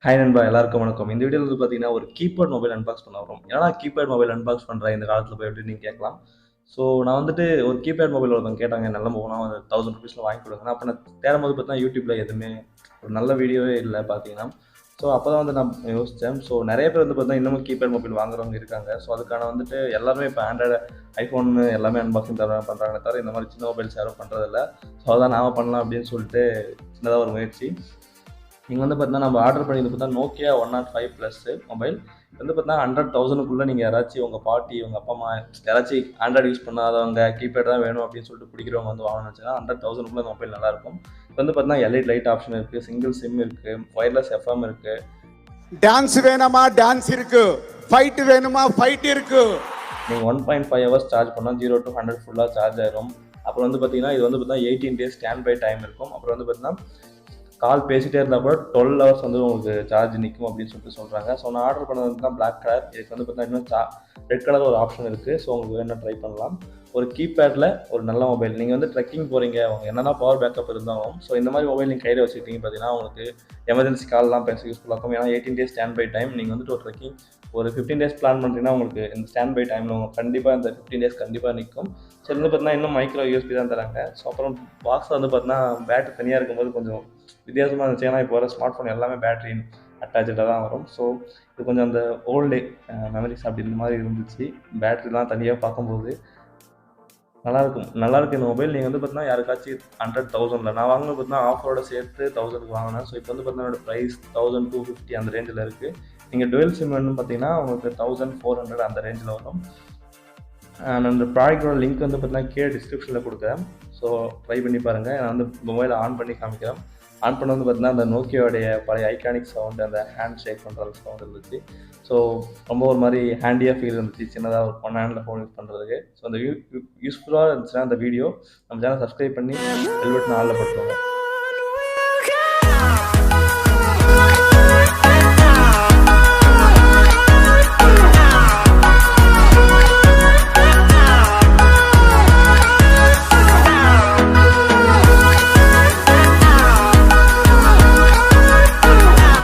Hi நண்பா எல்லாருக்கும் வணக்கம். இந்த வீடியோல வந்து பார்த்தீங்கன்னா, ஒரு கீபேட் மொபைல் அன்பாக்ஸ் பண்ண வரோம். ஏன்னா கீபேட் மொபைல் அன்பாக்ஸ் பண்ற இந்த காலத்துல போய் எப்படின்னு நீங்க கேட்கலாம். ஸோ நான் வந்துட்டு ஒரு கீபேட் மொபைல் ஒருத்தவங்க கேட்டாங்க. நல்ல மொபைலா ஒரு ₹1000 வாங்கி கொடுங்கன்னு. அப்ப நான் தேடும்போது பார்த்தீங்கன்னா, YouTubeல எதுவுமே ஒரு நல்ல வீடியோவே இல்ல பார்த்தீங்கன்னா. ஸோ அப்பதான் வந்து நான் யோசிச்சேன். ஸோ நெறைய பேர் வந்து பார்த்தீங்கன்னா, இன்னமும் கீபேட் மொபைல் வாங்குறவங்க இருக்காங்க. ஸோ அதுக்கான வந்துட்டு எல்லாருமே இப்ப ஆண்ட்ராய்டு, ஐஃபோன் எல்லாமே அன்பாக்சிங் பண்றாங்களே தவிர, இந்த மாரி சின்ன மொபைல்ஸ் யாரும் பண்றதில்ல. ஸோ அதான் நாம பண்ணலாம் அப்படின்னு சொல்லிட்டு சின்னதா ஒரு முயற்சி. நீங்க வந்து பார்த்தீங்கன்னா, நம்ம ஆர்டர் பண்ணியிருந்தது பார்த்தீங்கன்னா, Nokia 105 ப்ளஸ் மொபைல். இது வந்து பார்த்தீங்கன்னா, 100,000க்குள்ள நீங்க யாராச்சும் உங்க பாட்டி, உங்க அப்பா, அம்மா யாராச்சும் ஆண்ட்ராய்டு யூஸ் பண்ணாதவங்க, கீபேட் தான் வேணும் அப்படின்னு சொல்லிட்டு பிடிக்கிறவங்க வந்து வாங்கணும்னு வச்சுக்கோங்க. 100,000க்குள்ள இந்த மொபைல் நல்லாயிருக்கும். இது வந்து பார்த்தீங்கன்னா, எல்இடி லைட் ஆப்ஷன் இருக்கு, சிங்கிள் சிம் இருக்கு, வயர்லெஸ் எஃப்எம் இருக்கு. டான்ஸ் வேணுமா டான்ஸ் இருக்கு, ஃபைட் வேணுமா ஃபைட் இருக்கு. நீங்க 1.5 ஹவர்ஸ் சார்ஜ் பண்ணா 0 to 100 ஃபுல்லா சார்ஜ் ஆயிரும். அப்புறம் வந்து பார்த்தீங்கன்னா, இது வந்து பார்த்தீங்கன்னா 18 டேஸ் ஸ்டாண்ட் பை டைம் இருக்கும். அப்புறம் வந்து பார்த்தீங்கன்னா, கால் பேசிட்டே இருந்தால் கூட 12 ஹவர்ஸ் வந்து உங்களுக்கு சார்ஜ் நிற்கும் அப்படின்னு சொல்லிட்டு சொல்கிறாங்க. ஸோ நான் ஆர்டர் பண்ணது தான் பிளாக் கலர். இதுக்கு வந்து பார்த்தீங்கன்னா இன்னும் ரெட் கலர் ஒரு ஆப்ஷன் இருக்குது. ஸோ உங்களுக்கு வேணும் ட்ரை பண்ணலாம். ஒரு கீபேடில் ஒரு நல்ல மொபைல். நீங்கள் வந்து ட்ரெக்கிங் போகிறீங்க, அவங்க என்னென்னா பவர் பேக்கப் இருந்தாலும், ஸோ இந்த மாதிரி மொபைல் நீங்கள் கையில் வச்சுக்கிட்டீங்க பார்த்தீங்கன்னா, உங்களுக்கு எமர்ஜென்சி கால்லாம் பேச யூஸ்ஃபுல்லாக இருக்கும். ஏன்னா 18 டேஸ் ஸ்டாண்ட் பை டைம். நீங்கள் வந்துட்டு ஒரு ட்ரெக்கிங் ஒரு 15 டேஸ் பிளான் பண்ணுறீங்கன்னா, உங்களுக்கு இந்த ஸ்டாண்ட் பை டைமில் உங்களுக்கு கண்டிப்பாக இந்த 15 டேஸ் கண்டிப்பாக நிற்கும். ஸோ வந்து பார்த்தீங்கன்னா இன்னும் மைக்ரோ யூஎஸ்பி தான் தராங்க. ஸோ அப்புறம் பாக்ஸ் வந்து பார்த்தீங்கன்னா பேட்டரி தனியாக இருக்கும்போது கொஞ்சம் வித்தியாசமாக இருந்துச்சு. ஏன்னா இப்போ வர ஸ்மார்ட் ஃபோன் எல்லாமே பேட்டரி அட்டாச்சாக தான் வரும். ஸோ இது கொஞ்சம் அந்த ஓல்டு மெமரிஸ் அப்படின்ற மாதிரி இருந்துச்சு. பேட்டரிலாம் தனியாக பார்க்கும்போது நல்லாயிருக்கு இந்த மொபைல். நீங்கள் வந்து பார்த்தீங்கன்னா யாருக்காச்சும் 100,000ல நான் வாங்கினது பார்த்தீங்கன்னா ஆஃபரோட சேர்த்து 1000க்கு வாங்கினேன். ஸோ இப்போ வந்து பார்த்தீங்கன்னா ப்ரைஸ் 1250 அந்த ரேஞ்சில் இருக்குது. நீங்கள் டுவெல் சிம் வேணும்னு பார்த்தீங்கன்னா உங்களுக்கு 1400 அந்த ரேஞ்சில் வரும். நான் அந்த ப்ராடக்டோட லிங்க் வந்து பார்த்தீங்கன்னா கீழே டிஸ்கிரிப்ஷனில் கொடுக்குறேன். ஸோ ட்ரை பண்ணி பாருங்கள். நான் வந்து மொபைலை ஆன் பண்ணி காமிக்கிறேன். ஆன் பண்ண வந்து பார்த்தீங்கன்னா அந்த நோக்கியோடைய பழைய ஐகானிக் சவுண்டு, அந்த ஹேண்ட் ஷேக் பண்ணுற சவுண்ட் இருந்துச்சு. ஸோ ரொம்ப ஒரு மாதிரி ஹேண்டியாக ஃபீல் இருந்துச்சு, சின்னதாக ஒரு ஒன் ஹேண்டில் ஃபோன் யூஸ் பண்ணுறதுக்கு. ஸோ அந்த யூஸ்ஃபுல்லாக இருந்துச்சுன்னா அந்த வீடியோ நம்ம சேனல் சப்ஸ்கிரைப் பண்ணி பெல் பட்டன் ஆளில் போட்டுருவாங்க.